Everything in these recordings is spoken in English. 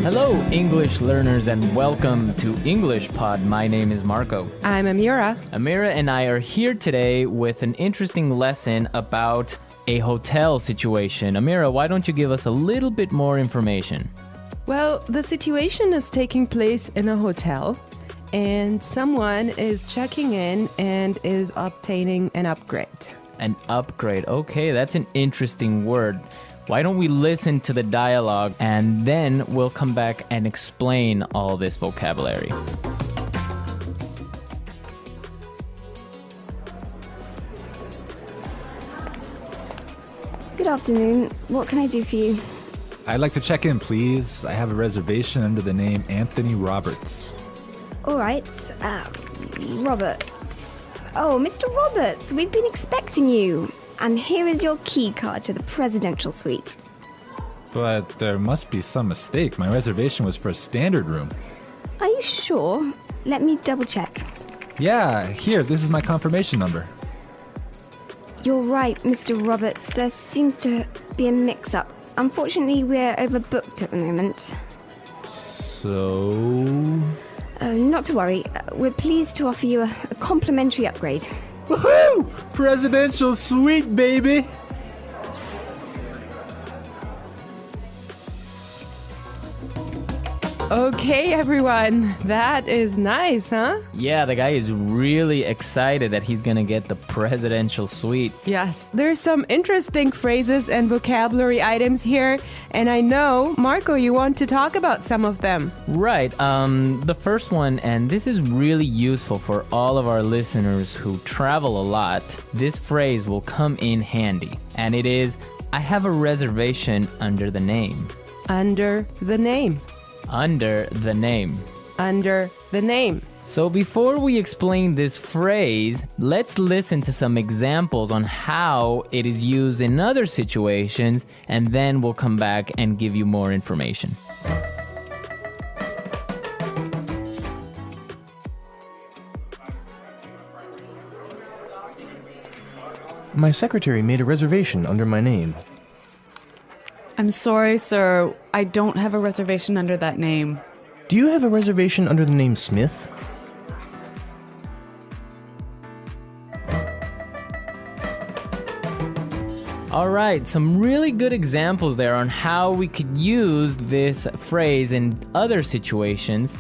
Hello, English learners, and welcome to English Pod. My name is Marco. I'm Amira. Amira and I are here today with an interesting lesson about a hotel situation. Amira, why don't you give us a little bit more information? Well, the situation is taking place in a hotel, and someone is checking in and is obtaining an upgrade. An upgrade. Okay, that's an interesting word. Why don't we listen to the dialogue and then we'll come back and explain all this vocabulary. Good afternoon. What can I do for you? I'd like to check in, please. I have a reservation under the name Anthony Roberts. All right. Roberts. Oh, Mr. Roberts, we've been expecting you. And here is your key card to the presidential suite. But there must be some mistake. My reservation was for a standard room. Are you sure? Let me double check. Yeah, here, this is my confirmation number. You're right, Mr. Roberts. There seems to be a mix-up. Unfortunately, we're overbooked at the moment. So... Not to worry. We're pleased to offer you a complimentary upgrade. Woohoo! Presidential suite, baby! Okay, everyone. That is nice, huh? Yeah, the guy is really excited that he's gonna get the presidential suite. Yes, there's some interesting phrases and vocabulary items here, and I know, Marco, you want to talk about some of them. Right, the first one, and this is really useful for all of our listeners who travel a lot, this phrase will come in handy. And it is, I have a reservation under the name. Under the name. Under the name. Under the name. So before we explain this phrase, let's listen to some examples on how it is used in other situations, and then we'll come back and give you more information. My secretary made a reservation under my name. I'm sorry, sir. I don't have a reservation under that name. Do you have a reservation under the name Smith? All right, some really good examples there on how we could use this phrase in other situations.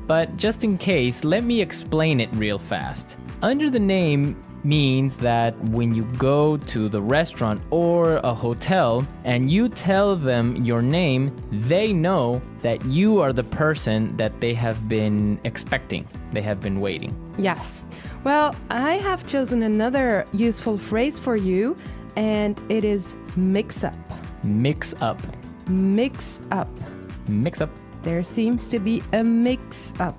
But just in case, let me explain it real fast. Under the name means that when you go to the restaurant or a hotel and you tell them your name, they know that you are the person that they have been expecting. They have been waiting. Yes. Well, I have chosen another useful phrase for you, and it is mix up. Mix up. Mix up. Mix up. There seems to be a mix up.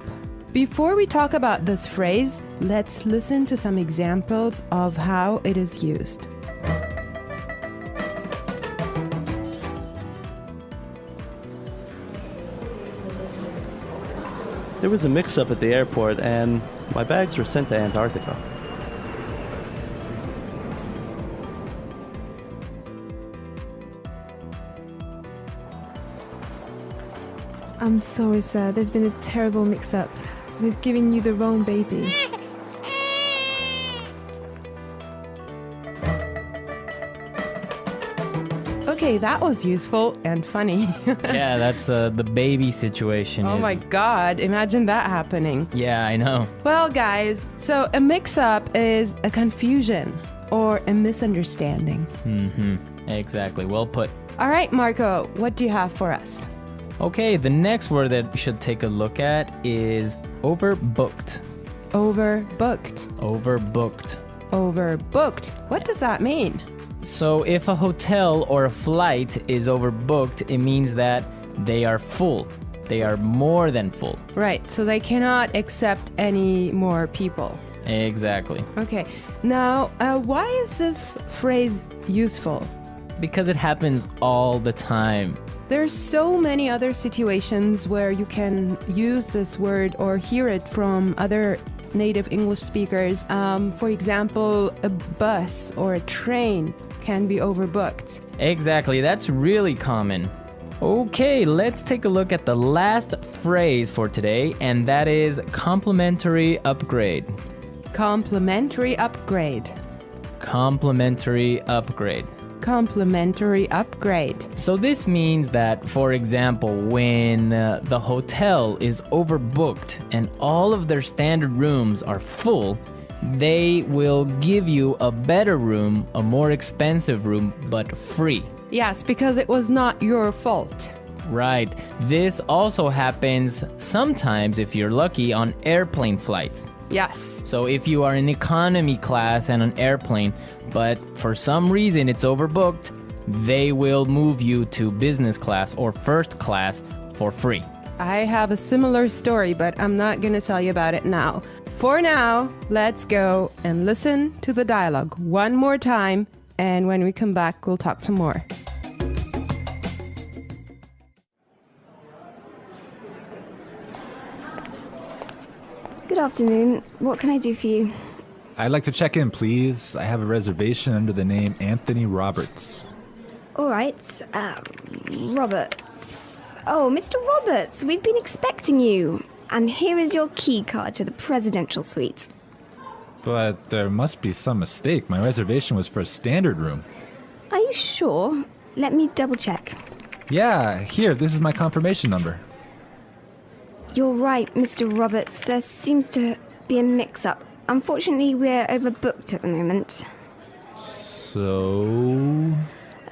Before we talk about this phrase, let's listen to some examples of how it is used. There was a mix-up at the airport and my bags were sent to Antarctica. I'm sorry, sir. There's been a terrible mix-up. We've given you the wrong baby. Okay, that was useful and funny. Yeah, that's the baby situation. Oh my God, imagine that happening. Yeah, I know. Well, guys, so a mix-up is a confusion or a misunderstanding. Exactly, well put. All right, Marco, what do you have for us? Okay, the next word that we should take a look at is overbooked. Overbooked. Overbooked. Overbooked. What does that mean? So if a hotel or a flight is overbooked, it means that they are full. They are more than full. Right, so they cannot accept any more people. Exactly. Okay, now why is this phrase useful? Because it happens all the time. There's so many other situations where you can use this word or hear it from other native English speakers. For example, a bus or a train can be overbooked. Exactly, that's really common. Okay, let's take a look at the last phrase for today, and that is complimentary upgrade. Complimentary upgrade. Complimentary upgrade. Complimentary upgrade. So this means that, for example, when the hotel is overbooked and all of their standard rooms are full, they will give you a better room, a more expensive room, but free. Yes, because it was not your fault. Right. This also happens sometimes, if you're lucky, on airplane flights. Yes. So if you are in economy class and an airplane, but for some reason it's overbooked, they will move you to business class or first class for free. I have a similar story, but I'm not going to tell you about it now. For now, let's go and listen to the dialogue one more time, and when we come back, we'll talk some more. Good afternoon. What can I do for you? I'd like to check in, please. I have a reservation under the name Anthony Roberts. All right. Roberts. Oh, Mr. Roberts, we've been expecting you. And here is your key card to the presidential suite. But there must be some mistake. My reservation was for a standard room. Are you sure? Let me double check. Yeah, here, this is my confirmation number. You're right, Mr. Roberts. There seems to be a mix-up. Unfortunately, we're overbooked at the moment. So...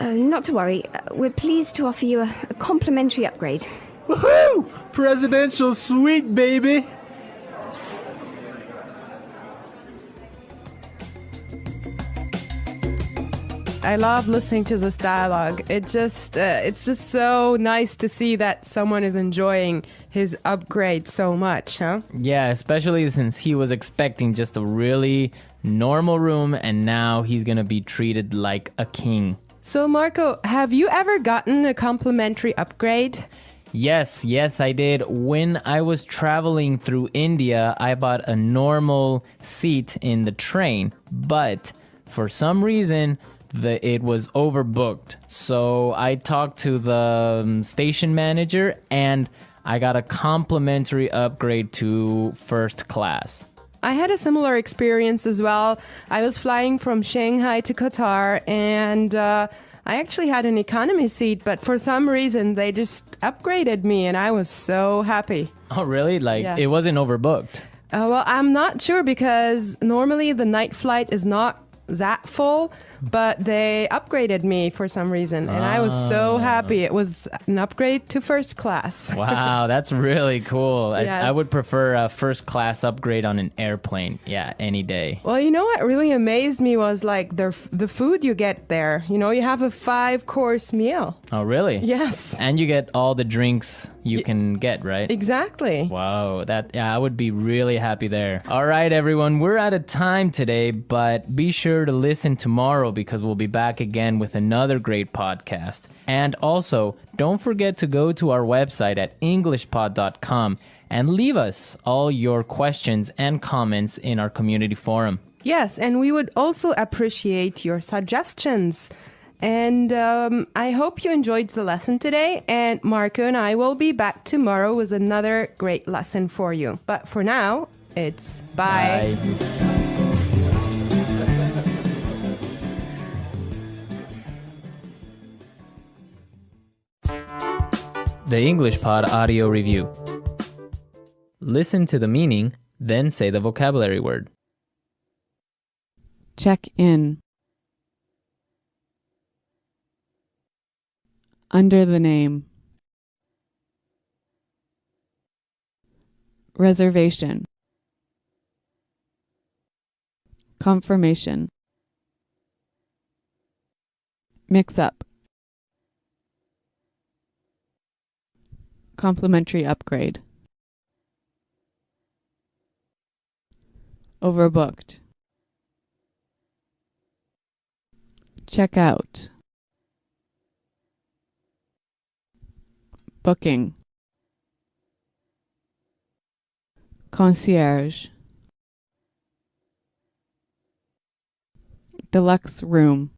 Not to worry. We're pleased to offer you a complimentary upgrade. Woohoo! Presidential suite, baby! I love listening to this dialogue. It's just so nice to see that someone is enjoying his upgrade so much, huh? Yeah, especially since he was expecting just a really normal room and now he's gonna be treated like a king. So Marco, have you ever gotten a complimentary upgrade? Yes, I did. When I was traveling through India, I bought a normal seat in the train, but for some reason, it was overbooked. So I talked to the station manager and I got a complimentary upgrade to first class. I had a similar experience as well. I was flying from Shanghai to Qatar and I actually had an economy seat, but for some reason they just upgraded me and I was so happy. Oh, really? Like, Yes. It wasn't overbooked? Well, I'm not sure because normally the night flight is not that full, but they upgraded me for some reason and I was so happy. It was an upgrade to first class. Wow, that's really cool. Yes. I would prefer a first class upgrade on an airplane. Yeah, any day. Well, you know what really amazed me was like the food you get there. You know, you have a 5-course meal. Oh, really? Yes. And you get all the drinks you can get, right? Exactly. Wow, I would be really happy there. All right, everyone, we're out of time today, but be sure to listen tomorrow because we'll be back again with another great podcast. And also, don't forget to go to our website at englishpod.com and leave us all your questions and comments in our community forum. Yes, and we would also appreciate your suggestions. And I hope you enjoyed the lesson today. And Marco and I will be back tomorrow with another great lesson for you. But for now, it's bye. The English Pod Audio Review. Listen to the meaning, then say the vocabulary word. Check in. Under the name. Reservation. Confirmation. Mix up. Complimentary upgrade. Overbooked. Check out. Booking. Concierge. Deluxe room.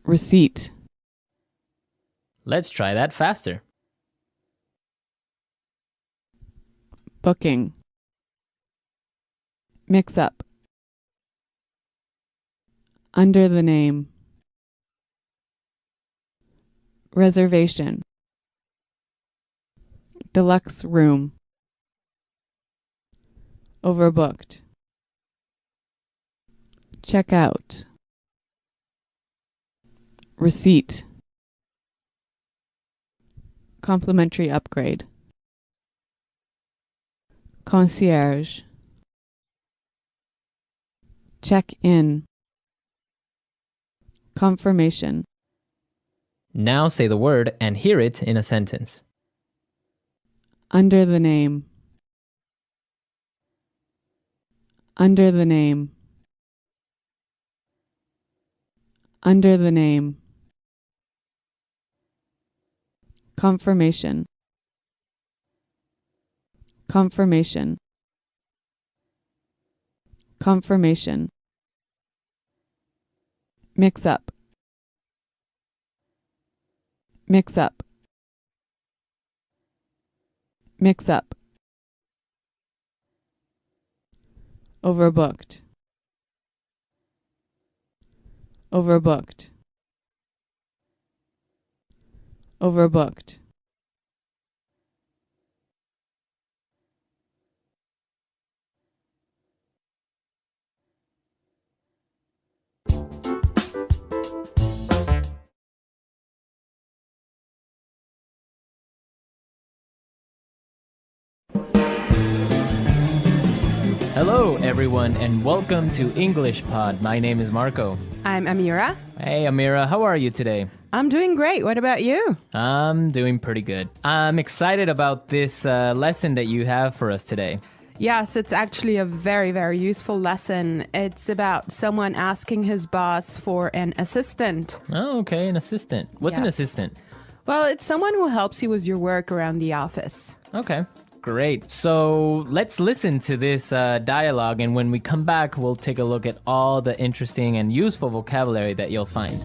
Receipt. Let's try that faster. Booking. Mix up. Under the name. Reservation. Deluxe room. Overbooked. Check out. Receipt. Complimentary upgrade. Concierge. Check in. Confirmation. Now say the word and hear it in a sentence. Under the name. Under the name. Under the name. Confirmation. Confirmation. Confirmation. Mix up. Mix up. Mix up. Overbooked. Overbooked. Overbooked. Hello, everyone, and welcome to English Pod. My name is Marco. I'm Amira. Hey, Amira, how are you today? I'm doing great. What about you? I'm doing pretty good. I'm excited about this lesson that you have for us today. Yes, it's actually a very, very useful lesson. It's about someone asking his boss for an assistant. Oh, okay, an assistant. What's an Yes. assistant? Well, it's someone who helps you with your work around the office. Okay, great. So let's listen to this dialogue, and when we come back, we'll take a look at all the interesting and useful vocabulary that you'll find.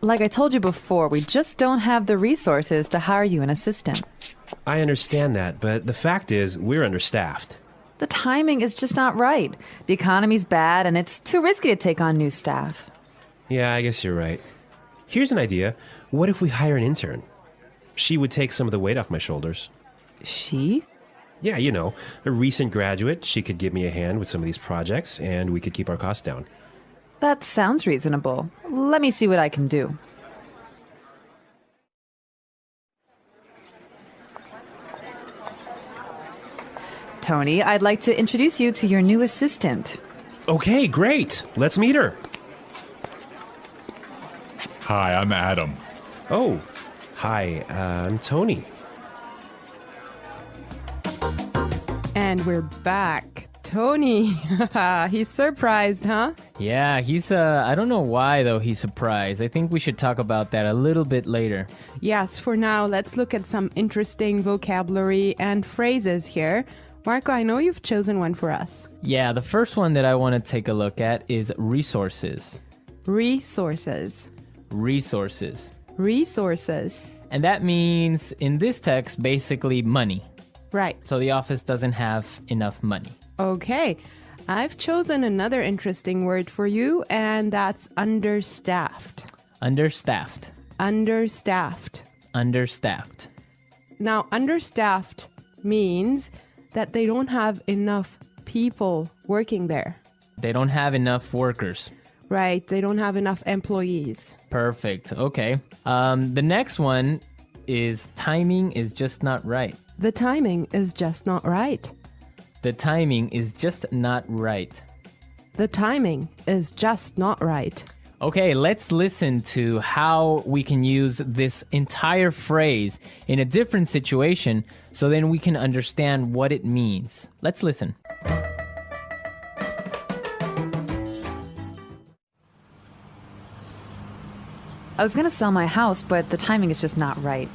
Like I told you before, we just don't have the resources to hire you an assistant. I understand that, but the fact is, we're understaffed. The timing is just not right. The economy's bad, and it's too risky to take on new staff. Yeah, I guess you're right. Here's an idea. What if we hire an intern? She would take some of the weight off my shoulders. She? Yeah, you know, a recent graduate. She could give me a hand with some of these projects, and we could keep our costs down. That sounds reasonable. Let me see what I can do. Tony, I'd like to introduce you to your new assistant. Okay, great. Let's meet her. Hi, I'm Adam. Oh, hi, I'm Tony. And we're back. Tony. He's surprised, huh? Yeah, he's, I don't know why, though, he's surprised. I think we should talk about that a little bit later. Yes, for now, let's look at some interesting vocabulary and phrases here. Marco, I know you've chosen one for us. Yeah, the first one that I want to take a look at is resources. Resources. Resources. Resources. And that means, in this text, basically money. Right. So the office doesn't have enough money. Okay. I've chosen another interesting word for you, and that's understaffed. Understaffed. Understaffed. Understaffed. Now, understaffed means that they don't have enough people working there. They don't have enough workers. Right. They don't have enough employees. Perfect. Okay. The next one is timing is just not right. The timing is just not right. The timing is just not right. The timing is just not right. Okay, let's listen to how we can use this entire phrase in a different situation so then we can understand what it means. Let's listen. I was going to sell my house, but the timing is just not right.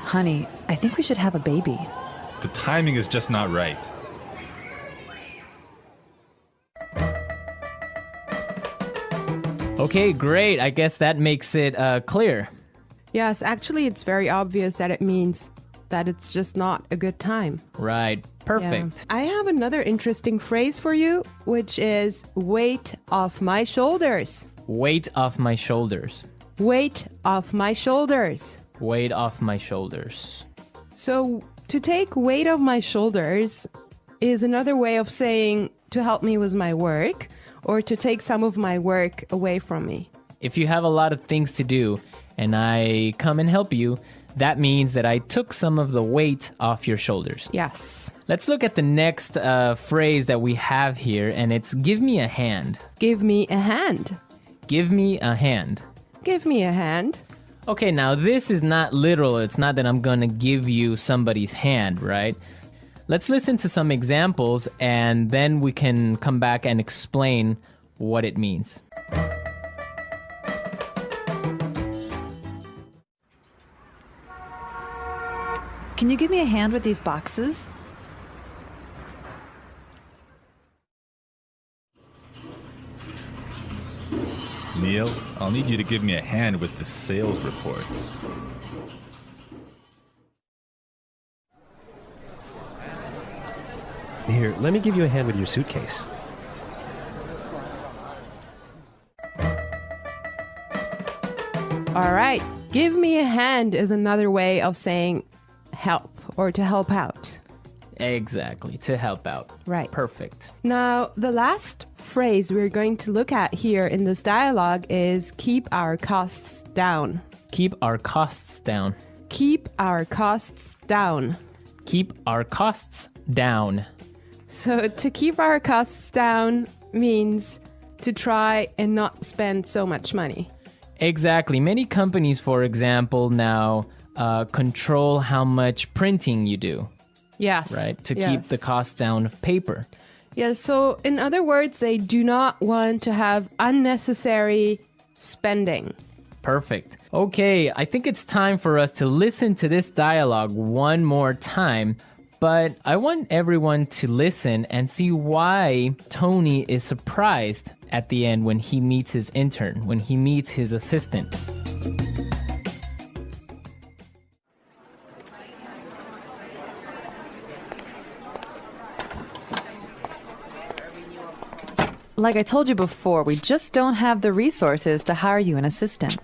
Honey, I think we should have a baby. The timing is just not right. Okay, great. I guess that makes it clear. Yes, actually, it's very obvious that it means that it's just not a good time. Right. Perfect. Yeah. I have another interesting phrase for you, which is weight off my shoulders. Weight off my shoulders. Weight off my shoulders. Weight off my shoulders. So, to take weight off my shoulders is another way of saying to help me with my work or to take some of my work away from me. If you have a lot of things to do and I come and help you, that means that I took some of the weight off your shoulders. Yes. Let's look at the next phrase that we have here, and it's give me a hand. Give me a hand. Give me a hand. Give me a hand. Okay, now this is not literal. It's not that I'm gonna give you somebody's hand, right? Let's listen to some examples and then we can come back and explain what it means. Can you give me a hand with these boxes? Neil, I'll need you to give me a hand with the sales reports. Here, let me give you a hand with your suitcase. All right. Give me a hand is another way of saying help or to help out. Exactly, to help out. Right. Perfect. Now, the last phrase we're going to look at here in this dialogue is keep our costs down. Keep our costs down. Keep our costs down. Keep our costs down. So to keep our costs down means to try and not spend so much money. Exactly. Many companies, for example, now control how much printing you do. Yes. Right? To yes. keep the cost down of paper. Yeah, so in other words, they do not want to have unnecessary spending. Perfect. Okay, I think it's time for us to listen to this dialogue one more time. But I want everyone to listen and see why Tony is surprised at the end when he meets his intern, when he meets his assistant. Like I told you before, we just don't have the resources to hire you an assistant.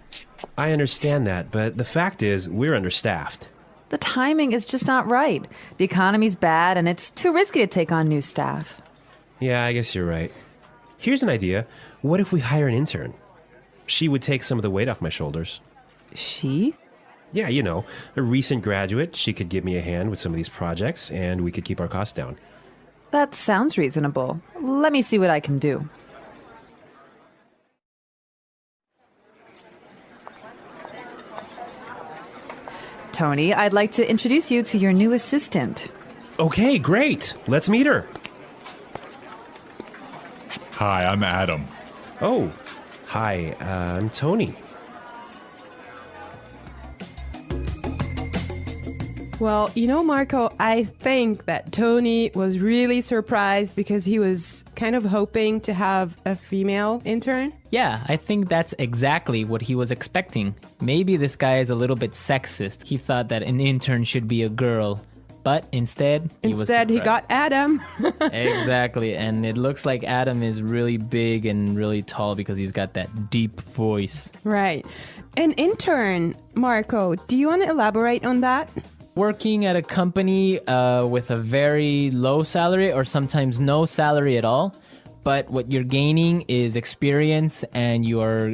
I understand that, but the fact is, we're understaffed. The timing is just not right. The economy's bad, and it's too risky to take on new staff. Yeah, I guess you're right. Here's an idea. What if we hire an intern? She would take some of the weight off my shoulders. She? Yeah, you know, a recent graduate. She could give me a hand with some of these projects, and we could keep our costs down. That sounds reasonable. Let me see what I can do. Tony, I'd like to introduce you to your new assistant. Okay, great. Let's meet her. Hi, I'm Adam. Oh, hi, I'm Tony. Well, you know, Marco, I think that Tony was really surprised because he was kind of hoping to have a female intern. Yeah, I think that's exactly what he was expecting. Maybe this guy is a little bit sexist. He thought that an intern should be a girl, but instead he got Adam. Exactly, and it looks like Adam is really big and really tall because he's got that deep voice. Right. An intern, Marco, do you want to elaborate on that? Working at a company with a very low salary or sometimes no salary at all, but what you're gaining is experience and you are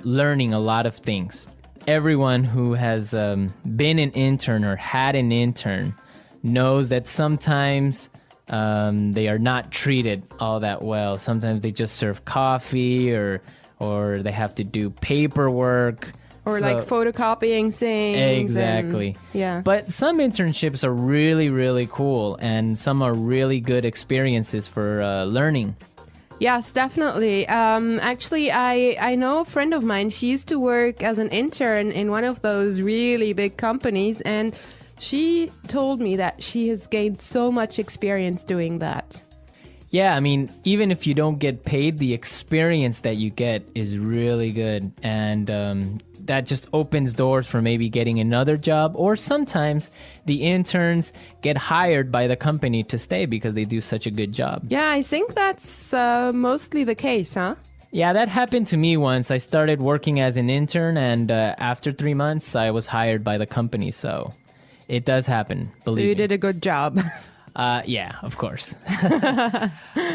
learning a lot of things. Everyone who has been an intern or had an intern knows that sometimes they are not treated all that well. Sometimes they just serve coffee or they have to do paperwork. Or like photocopying things. Exactly. Yeah. But some internships are really, really cool, and some are really good experiences for learning. Yes, definitely. Actually, I know a friend of mine. She used to work as an intern in one of those really big companies, and she told me that she has gained so much experience doing that. Yeah, I mean, even if you don't get paid, the experience that you get is really good. And that just opens doors for maybe getting another job. Or sometimes the interns get hired by the company to stay because they do such a good job. Yeah, I think that's mostly the case, huh? Yeah, that happened to me once. I started working as an intern, and after 3 months, I was hired by the company. So it does happen. So Believe you me. did a good job. Yeah, of course.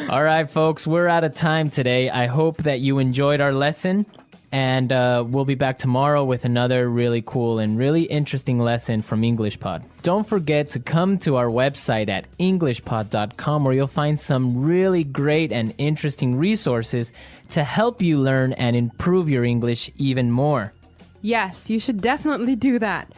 All right, folks, we're out of time today. I hope that you enjoyed our lesson, and we'll be back tomorrow with another really cool and really interesting lesson from EnglishPod. Don't forget to come to our website at englishpod.com, where you'll find some really great and interesting resources to help you learn and improve your English even more. Yes, you should definitely do that.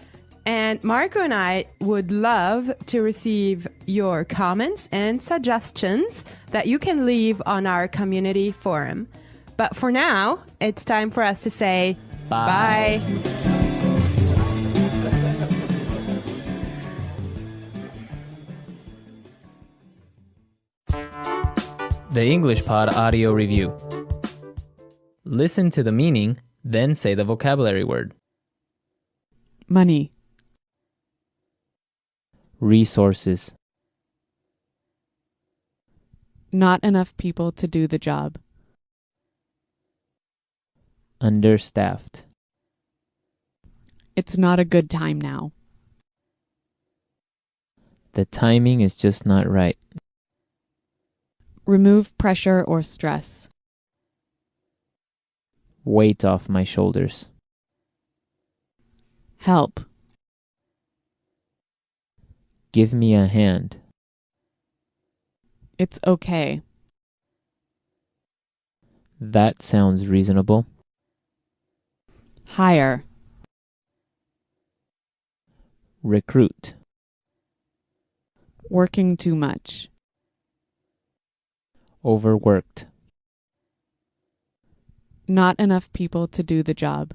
And Marco and I would love to receive your comments and suggestions that you can leave on our community forum. But for now, it's time for us to say bye. The English Pod Audio Review. Listen to the meaning, then say the vocabulary word. Money. Resources. Not enough people to do the job. Understaffed. It's not a good time now. The timing is just not right. Remove pressure or stress. Weight off my shoulders. Help. Give me a hand. It's okay. That sounds reasonable. Hire. Recruit. Working too much. Overworked. Not enough people to do the job.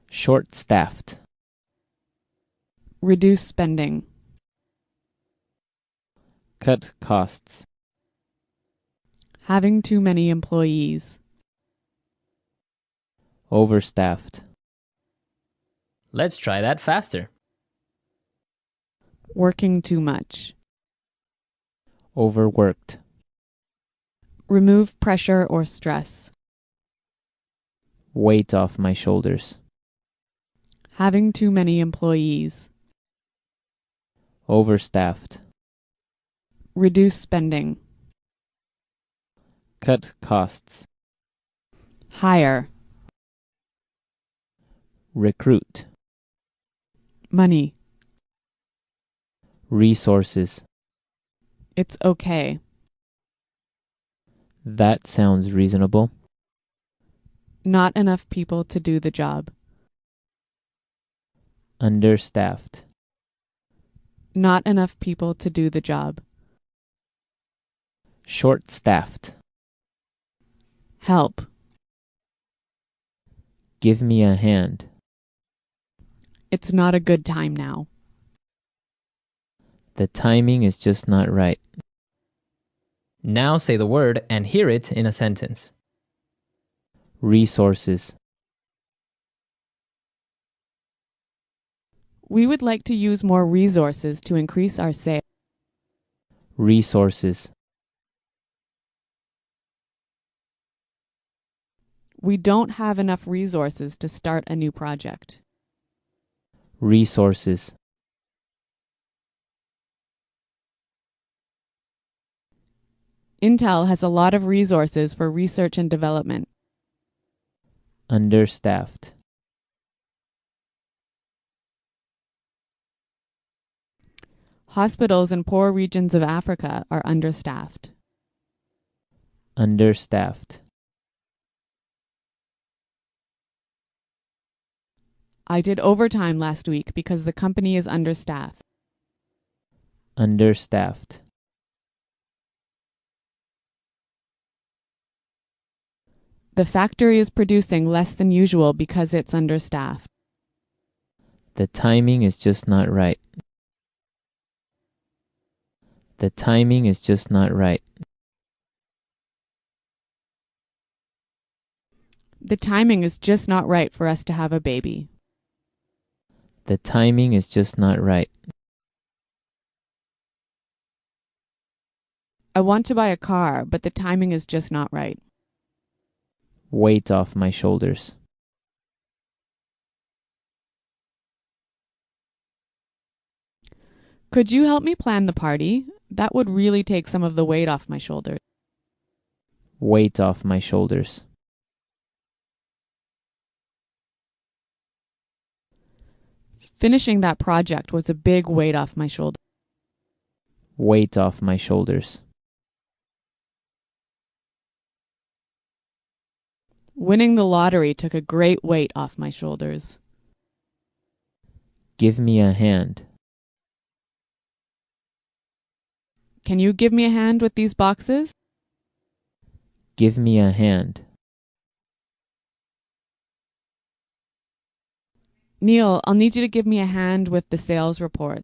Short-staffed. Reduce spending. Cut costs. Having too many employees. Overstaffed. Let's try that faster. Working too much. Overworked. Remove pressure or stress. Weight off my shoulders. Having too many employees. Overstaffed. Reduce spending. Cut costs. Hire. Recruit. Money. Resources. It's okay. That sounds reasonable. Not enough people to do the job. Understaffed. Not enough people to do the job. Short-staffed. Help. Give me a hand. It's not a good time now. The timing is just not right. Now say the word and hear it in a sentence. Resources. We would like to use more resources to increase our sales. Resources. We don't have enough resources to start a new project. Resources. Intel has a lot of resources for research and development. Understaffed. Hospitals in poor regions of Africa are understaffed. Understaffed. I did overtime last week because the company is understaffed. Understaffed. The factory is producing less than usual because it's understaffed. The timing is just not right. The timing is just not right. The timing is just not right for us to have a baby. The timing is just not right. I want to buy a car, but the timing is just not right. Weight off my shoulders. Could you help me plan the party? That would really take some of the weight off my shoulders. Weight off my shoulders. Finishing that project was a big weight off my shoulders. Weight off my shoulders. Winning the lottery took a great weight off my shoulders. Give me a hand. Can you give me a hand with these boxes? Give me a hand. Neil, I'll need you to give me a hand with the sales report.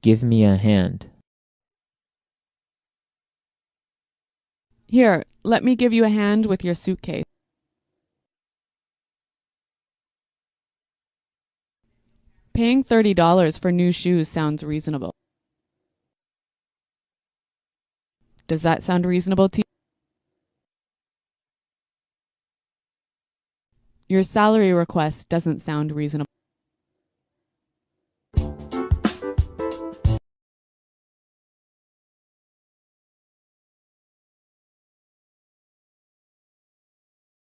Give me a hand. Here, let me give you a hand with your suitcase. Paying $30 for new shoes sounds reasonable. Does that sound reasonable to you? Your salary request doesn't sound reasonable.